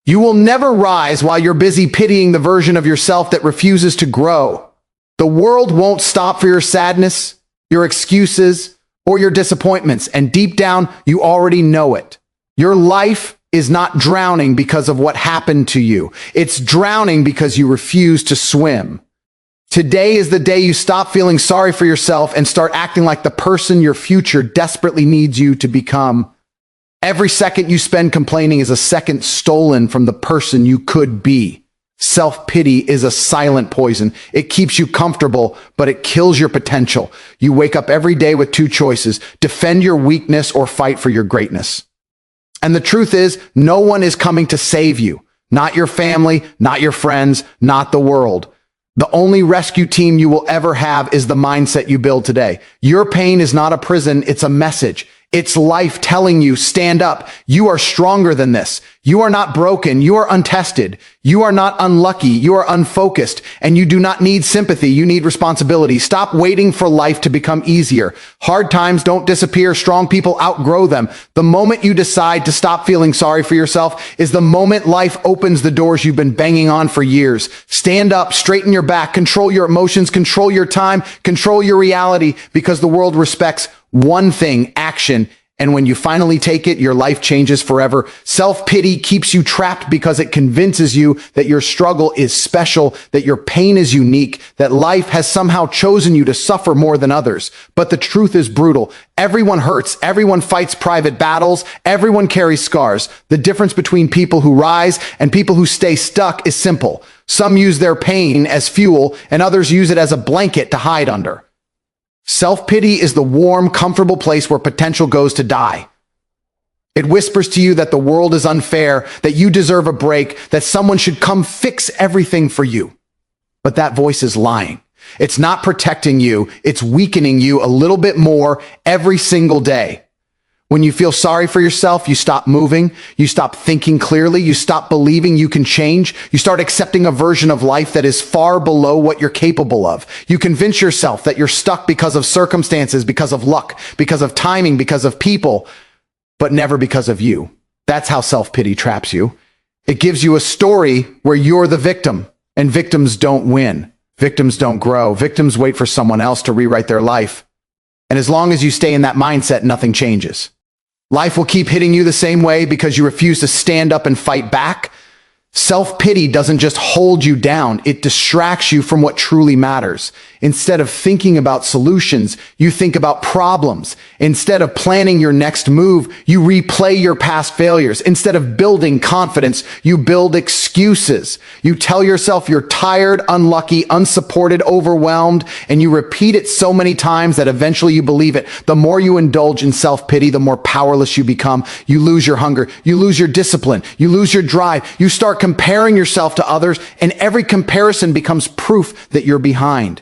You will never rise while you're busy pitying the version of yourself that refuses to grow. The world won't stop for your sadness, your excuses, or your disappointments, and deep down, you already know it. Your life is not drowning because of what happened to you. It's drowning because you refuse to swim. Today is the day you stop feeling sorry for yourself and start acting like the person your future desperately needs you to become. Every second you spend complaining is a second stolen from the person you could be. Self-pity is a silent poison. It keeps you comfortable, but it kills your potential. You wake up every day with two choices: defend your weakness or fight for your greatness. And the truth is, no one is coming to save you. Not your family, not your friends, not the world. The only rescue team you will ever have is the mindset you build today. Your pain is not a prison, it's a message. It's life telling you, stand up. You are stronger than this. You are not broken. You are untested. You are not unlucky. You are unfocused. And you do not need sympathy. You need responsibility. Stop waiting for life to become easier. Hard times don't disappear. Strong people outgrow them. The moment you decide to stop feeling sorry for yourself is the moment life opens the doors you've been banging on for years. Stand up, straighten your back, control your emotions, control your time, control your reality, because the world respects one thing: action. And when you finally take it, your life changes forever. Self-pity keeps you trapped because it convinces you that your struggle is special, that your pain is unique, that life has somehow chosen you to suffer more than others. But the truth is brutal. Everyone hurts. Everyone fights private battles. Everyone carries scars. The difference between people who rise and people who stay stuck is simple. Some use their pain as fuel, and others use it as a blanket to hide under. Self-pity is the warm, comfortable place where potential goes to die. It whispers to you that the world is unfair, that you deserve a break, that someone should come fix everything for you. But that voice is lying. It's not protecting you. It's weakening you a little bit more every single day. When you feel sorry for yourself, you stop moving, you stop thinking clearly, you stop believing you can change, you start accepting a version of life that is far below what you're capable of. You convince yourself that you're stuck because of circumstances, because of luck, because of timing, because of people, but never because of you. That's how self-pity traps you. It gives you a story where you're the victim, and victims don't win. Victims don't grow. Victims wait for someone else to rewrite their life. And as long as you stay in that mindset, nothing changes. Life will keep hitting you the same way because you refuse to stand up and fight back. Self-pity doesn't just hold you down, it distracts you from what truly matters. Instead of thinking about solutions, you think about problems. Instead of planning your next move, you replay your past failures. Instead of building confidence, you build excuses. You tell yourself you're tired, unlucky, unsupported, overwhelmed, and you repeat it so many times that eventually you believe it. The more you indulge in self-pity, the more powerless you become. You lose your hunger, you lose your discipline, you lose your drive, you start comparing yourself to others, and every comparison becomes proof that you're behind.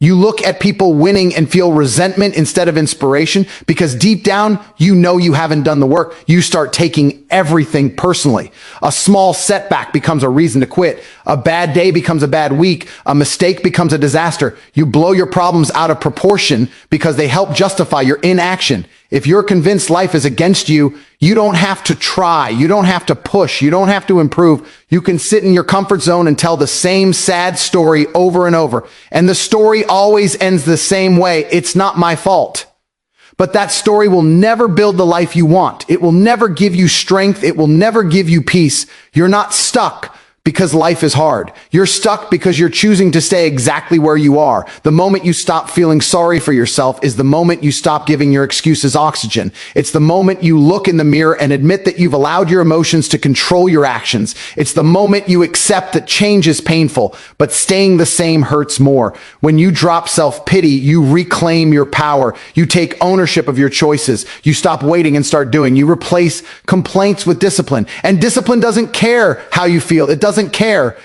You look at people winning and feel resentment instead of inspiration because deep down, you know you haven't done the work. You start taking everything personally. A small setback becomes a reason to quit. A bad day becomes a bad week. A mistake becomes a disaster. You blow your problems out of proportion because they help justify your inaction. If you're convinced life is against you, you don't have to try. You don't have to push. You don't have to improve. You can sit in your comfort zone and tell the same sad story over and over. And the story always ends the same way. It's not my fault. But that story will never build the life you want. It will never give you strength. It will never give you peace. You're not stuck because life is hard. You're stuck because you're choosing to stay exactly where you are. The moment you stop feeling sorry for yourself is the moment you stop giving your excuses oxygen. It's the moment you look in the mirror and admit that you've allowed your emotions to control your actions. It's the moment you accept that change is painful, but staying the same hurts more. When you drop self-pity, you reclaim your power. You take ownership of your choices. You stop waiting and start doing. You replace complaints with discipline. And discipline doesn't care how you feel. It doesn't care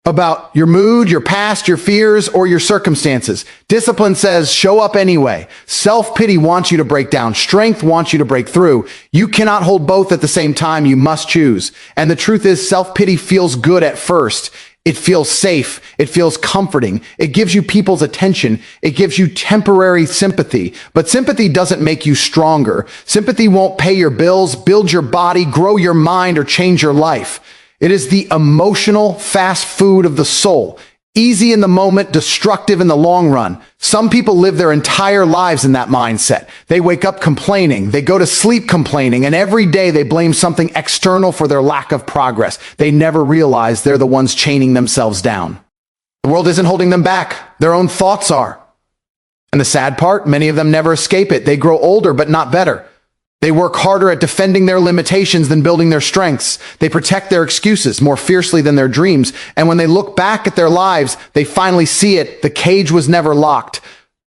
about your mood, your past, your fears, or your circumstances. Discipline says, show up anyway. Self-pity wants you to break down. Strength wants you to break through. You cannot hold both at the same time. You must choose. And the truth is, self-pity feels good at first. It feels safe. It feels comforting. It gives you people's attention. It gives you temporary sympathy. But sympathy doesn't make you stronger. Sympathy won't pay your bills, build your body, grow your mind, or change your life. It is the emotional fast food of the soul. Easy in the moment, destructive in the long run. Some people live their entire lives in that mindset. They wake up complaining, they go to sleep complaining, and every day they blame something external for their lack of progress. They never realize they're the ones chaining themselves down. The world isn't holding them back. Their own thoughts are. And the sad part, many of them never escape it. They grow older, but not better. They work harder at defending their limitations than building their strengths. They protect their excuses more fiercely than their dreams. And when they look back at their lives, they finally see it. The cage was never locked.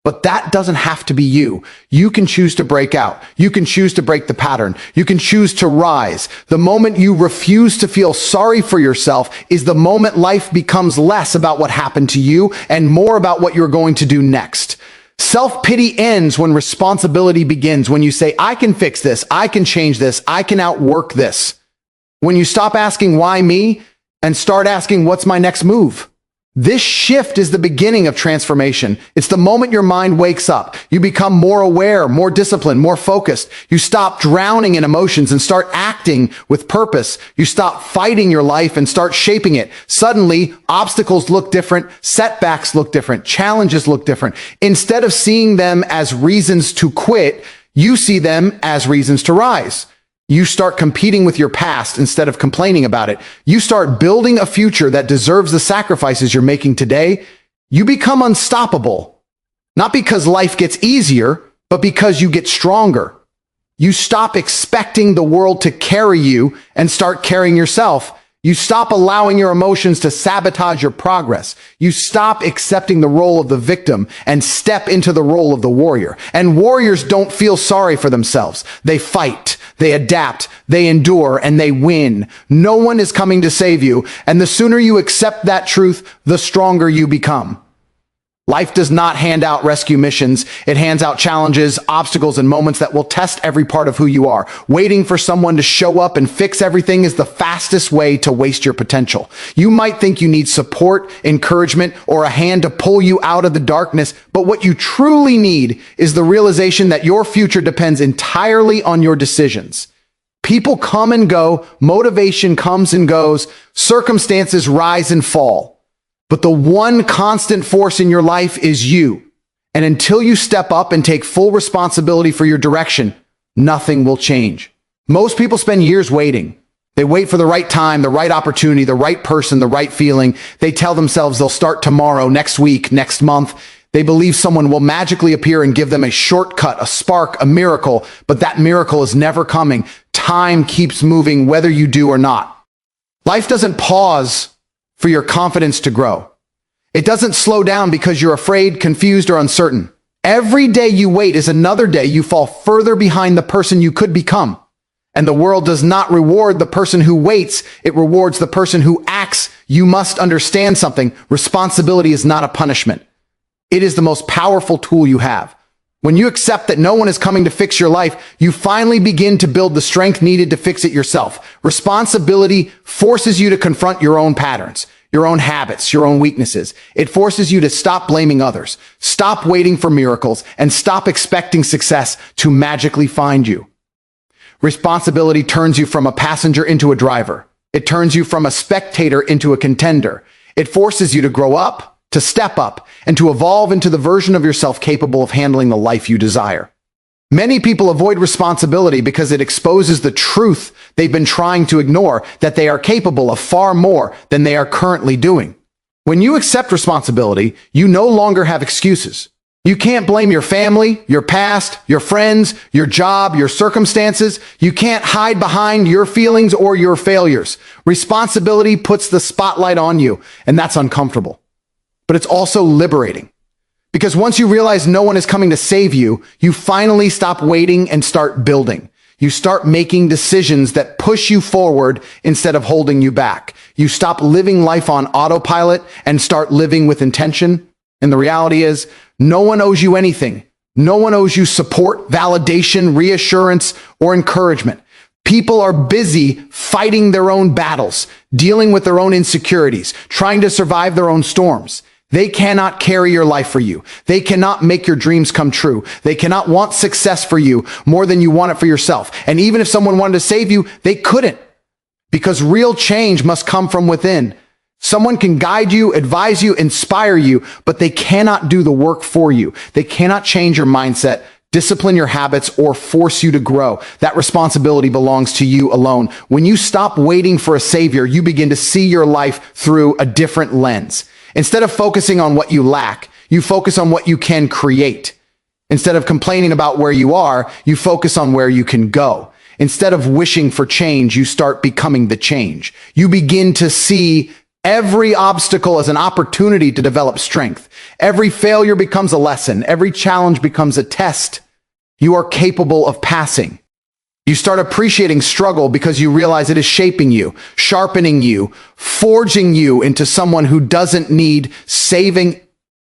But that doesn't have to be you. You can choose to break out. You can choose to break the pattern. You can choose to rise. The moment you refuse to feel sorry for yourself is the moment life becomes less about what happened to you and more about what you're going to do next. Self-pity ends when responsibility begins, when you say, I can fix this, I can change this, I can outwork this. When you stop asking, why me, and start asking, what's my next move? This shift is the beginning of transformation. It's the moment your mind wakes up. You become more aware, more disciplined, more focused. You stop drowning in emotions and start acting with purpose. You stop fighting your life and start shaping it. Suddenly, obstacles look different, setbacks look different, challenges look different. Instead of seeing them as reasons to quit, you see them as reasons to rise. You start competing with your past instead of complaining about it. You start building a future that deserves the sacrifices you're making today. You become unstoppable, not because life gets easier, but because you get stronger. You stop expecting the world to carry you and start carrying yourself. You stop allowing your emotions to sabotage your progress. You stop accepting the role of the victim and step into the role of the warrior. And warriors don't feel sorry for themselves. They fight, they adapt, they endure, and they win. No one is coming to save you. And the sooner you accept that truth, the stronger you become. Life does not hand out rescue missions. It hands out challenges, obstacles, and moments that will test every part of who you are. Waiting for someone to show up and fix everything is the fastest way to waste your potential. You might think you need support, encouragement, or a hand to pull you out of the darkness, but what you truly need is the realization that your future depends entirely on your decisions. People come and go, motivation comes and goes, circumstances rise and fall. But the one constant force in your life is you. And until you step up and take full responsibility for your direction, nothing will change. Most people spend years waiting. They wait for the right time, the right opportunity, the right person, the right feeling. They tell themselves they'll start tomorrow, next week, next month. They believe someone will magically appear and give them a shortcut, a spark, a miracle. But that miracle is never coming. Time keeps moving whether you do or not. Life doesn't pause for your confidence to grow. It doesn't slow down because you're afraid, confused, or uncertain. Every day you wait is another day you fall further behind the person you could become. And the world does not reward the person who waits. It rewards the person who acts. You must understand something. Responsibility is not a punishment. It is the most powerful tool you have. When you accept that no one is coming to fix your life, you finally begin to build the strength needed to fix it yourself. Responsibility forces you to confront your own patterns, your own habits, your own weaknesses. It forces you to stop blaming others, stop waiting for miracles, and stop expecting success to magically find you. Responsibility turns you from a passenger into a driver. It turns you from a spectator into a contender. It forces you to grow up, to step up, and to evolve into the version of yourself capable of handling the life you desire. Many people avoid responsibility because it exposes the truth they've been trying to ignore, that they are capable of far more than they are currently doing. When you accept responsibility, you no longer have excuses. You can't blame your family, your past, your friends, your job, your circumstances. You can't hide behind your feelings or your failures. Responsibility puts the spotlight on you, and that's uncomfortable. But it's also liberating. Because once you realize no one is coming to save you, you finally stop waiting and start building. You start making decisions that push you forward instead of holding you back. You stop living life on autopilot and start living with intention. And the reality is, no one owes you anything. No one owes you support, validation, reassurance, or encouragement. People are busy fighting their own battles, dealing with their own insecurities, trying to survive their own storms. They cannot carry your life for you. They cannot make your dreams come true. They cannot want success for you more than you want it for yourself. And even if someone wanted to save you, they couldn't. because real change must come from within. Someone can guide you, advise you, inspire you, but they cannot do the work for you. They cannot change your mindset, discipline your habits, or force you to grow. That responsibility belongs to you alone. When you stop waiting for a savior, you begin to see your life through a different lens. Instead of focusing on what you lack, you focus on what you can create. Instead of complaining about where you are, you focus on where you can go. Instead of wishing for change, you start becoming the change. You begin to see every obstacle as an opportunity to develop strength. Every failure becomes a lesson. Every challenge becomes a test you are capable of passing. You start appreciating struggle because you realize it is shaping you, sharpening you, forging you into someone who doesn't need saving.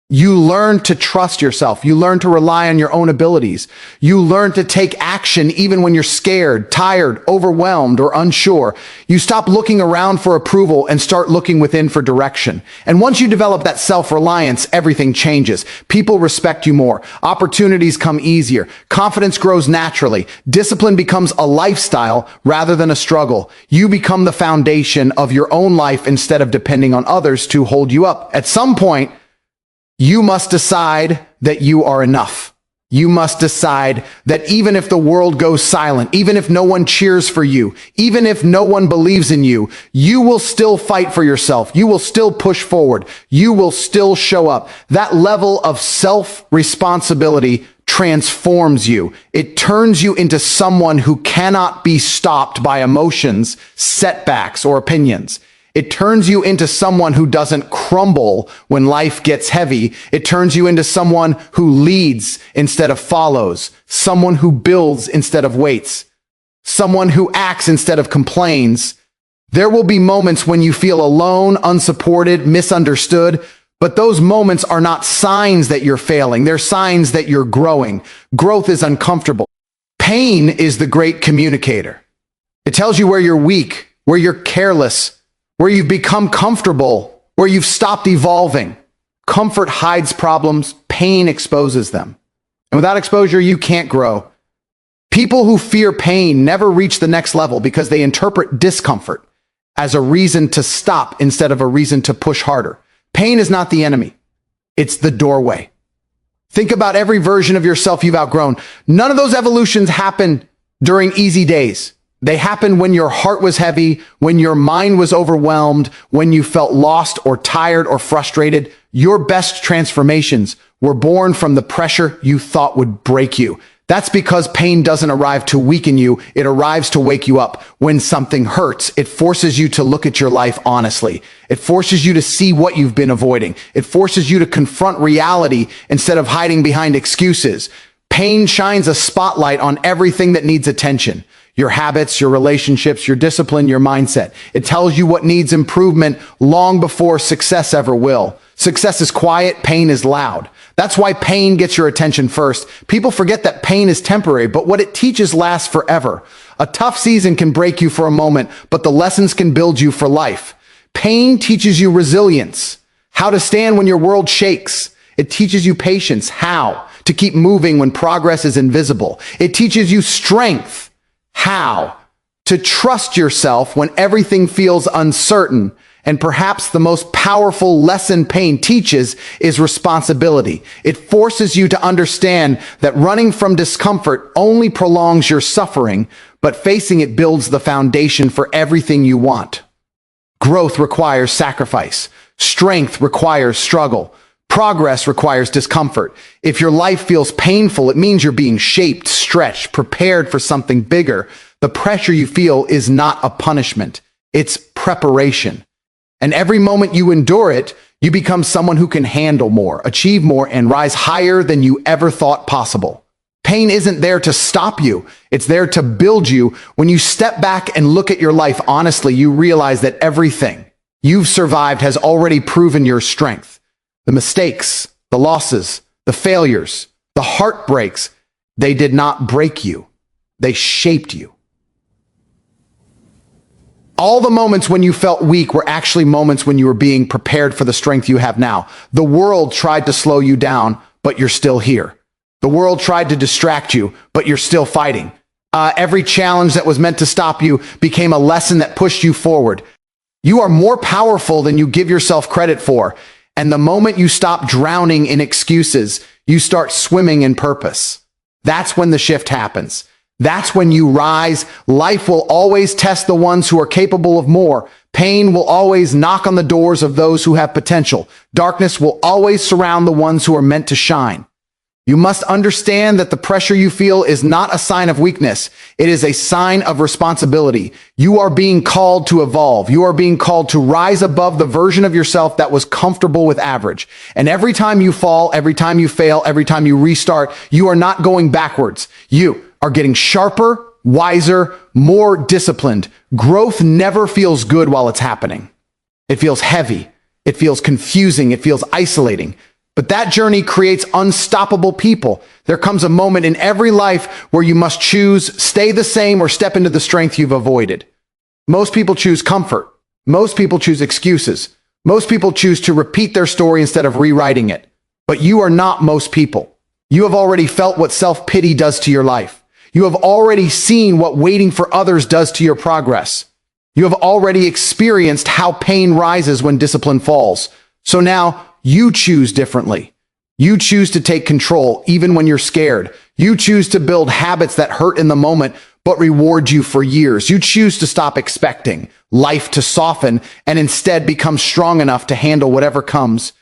You learn to trust yourself. You learn to rely on your own abilities. You learn to take action even when you're scared, tired, overwhelmed, or unsure. You stop looking around for approval and start looking within for direction. And once you develop that self-reliance, everything changes. People respect you more. Opportunities come easier. Confidence grows naturally. Discipline becomes a lifestyle rather than a struggle. You become the foundation of your own life instead of depending on others to hold you up. At some point, you must decide that you are enough. You must decide that even if the world goes silent, even if no one cheers for you, even if no one believes in you, you will still fight for yourself. You will still push forward. You will still show up. That level of self-responsibility transforms you. It turns you into someone who cannot be stopped by emotions, setbacks, or opinions. It turns you into someone who doesn't crumble when life gets heavy. It turns you into someone who leads instead of follows, someone who builds instead of waits, someone who acts instead of complains. There will be moments when you feel alone, unsupported, misunderstood, but those moments are not signs that you're failing. They're signs that you're growing. Growth is uncomfortable. Pain is the great communicator. It tells you where you're weak, where you're careless, where you've become comfortable, where you've stopped evolving. Comfort hides problems, pain exposes them. And without exposure, you can't grow. People who fear pain never reach the next level because they interpret discomfort as a reason to stop instead of a reason to push harder. Pain is not the enemy. It's the doorway. Think about every version of yourself you've outgrown. None of those evolutions happen during easy days. They happened when your heart was heavy, when your mind was overwhelmed, when you felt lost or tired or frustrated. Your best transformations were born from the pressure you thought would break you. That's because pain doesn't arrive to weaken you. It arrives to wake you up. When something hurts, it forces you to look at your life honestly. It forces you to see what you've been avoiding. It forces you to confront reality instead of hiding behind excuses. Pain shines a spotlight on everything that needs attention. Your habits, your relationships, your discipline, your mindset. It tells you what needs improvement long before success ever will. Success is quiet, pain is loud. That's why pain gets your attention first. People forget that pain is temporary, but what it teaches lasts forever. A tough season can break you for a moment, but the lessons can build you for life. Pain teaches you resilience, how to stand when your world shakes. It teaches you patience, how to keep moving when progress is invisible. It teaches you strength, how to trust yourself when everything feels uncertain. And perhaps the most powerful lesson pain teaches is responsibility. It forces you to understand that running from discomfort only prolongs your suffering, but facing it builds the foundation for everything you want. Growth requires sacrifice. Strength requires struggle. Progress requires discomfort. If your life feels painful, it means you're being shaped, stretched, prepared for something bigger. The pressure you feel is not a punishment. It's preparation. And every moment you endure it, you become someone who can handle more, achieve more, and rise higher than you ever thought possible. Pain isn't there to stop you. It's there to build you. When you step back and look at your life honestly, you realize that everything you've survived has already proven your strength. The mistakes, the losses, the failures, the heartbreaks, they did not break you. They shaped you. All the moments when you felt weak were actually moments when you were being prepared for the strength you have now. The world tried to slow you down, but you're still here. The world tried to distract you, but you're still fighting. Every challenge that was meant to stop you became a lesson that pushed you forward. You are more powerful than you give yourself credit for. And the moment you stop drowning in excuses, you start swimming in purpose. That's when the shift happens. That's when you rise. Life will always test the ones who are capable of more. Pain will always knock on the doors of those who have potential. Darkness will always surround the ones who are meant to shine. You must understand that the pressure you feel is not a sign of weakness. It is a sign of responsibility. You are being called to evolve. You are being called to rise above the version of yourself that was comfortable with average. And every time you fall, every time you fail, every time you restart, you are not going backwards. You are getting sharper, wiser, more disciplined. Growth never feels good while it's happening. It feels heavy. It feels confusing. It feels isolating. But that journey creates unstoppable people. There comes a moment in every life where you must choose stay the same or step into the strength you've avoided. Most people choose comfort. Most people choose excuses. Most people choose to repeat their story instead of rewriting it. But you are not most people. You have already felt what self-pity does to your life. You have already seen what waiting for others does to your progress. You have already experienced how pain rises when discipline falls. So now, you choose differently. You choose to take control even when you're scared. You choose to build habits that hurt in the moment but reward you for years. You choose to stop expecting life to soften and instead become strong enough to handle whatever comes.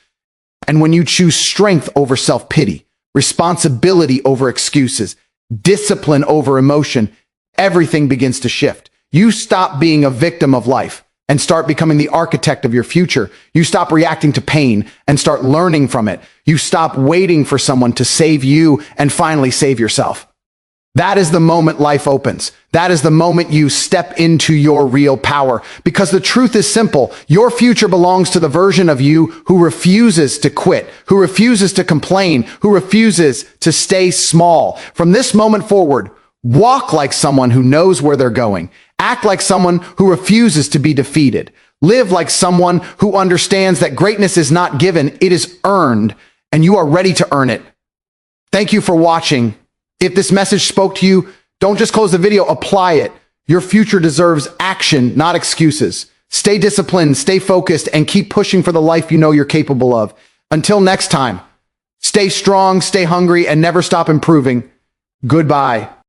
And when you choose strength over self-pity, responsibility over excuses, discipline over emotion, everything begins to shift. You stop being a victim of life and start becoming the architect of your future. You stop reacting to pain and start learning from it. You stop waiting for someone to save you and finally save yourself. That is the moment life opens. That is the moment you step into your real power. Because the truth is simple. Your future belongs to the version of you who refuses to quit, who refuses to complain, who refuses to stay small. From this moment forward, walk like someone who knows where they're going. Act like someone who refuses to be defeated. Live like someone who understands that greatness is not given, it is earned, and you are ready to earn it. Thank you for watching. If this message spoke to you, don't just close the video, apply it. Your future deserves action, not excuses. Stay disciplined, stay focused, and keep pushing for the life you know you're capable of. Until next time, stay strong, stay hungry, and never stop improving. Goodbye.